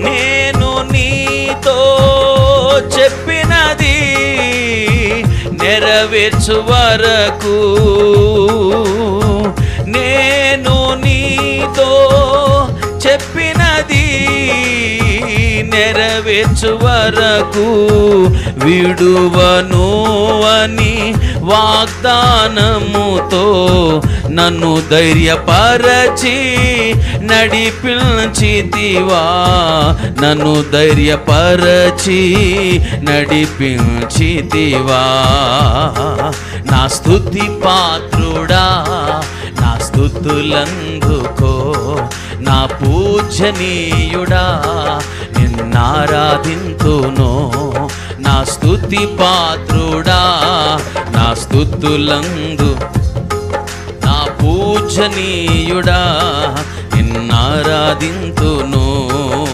నేను నీతో చెప్పినది నెరవేర్చు వరకు, నేను నీతో చెప్పినది నెరవేర్చు వరకు విడువను అని వాగ్దానముతో నన్ను ధైర్యపరచి నడిపించితివా, నన్ను ధైర్యపరచి నడిపించితివా. నా స్తుతి పాత్రుడా, నా స్తుతులందుకో, నా పూజనీయుడా నిన్నారాధింతును. నా స్తుతి పాత్రుడా, నా స్తుతులందు, నా పూజనీయుడా నిన్నారాధింతును.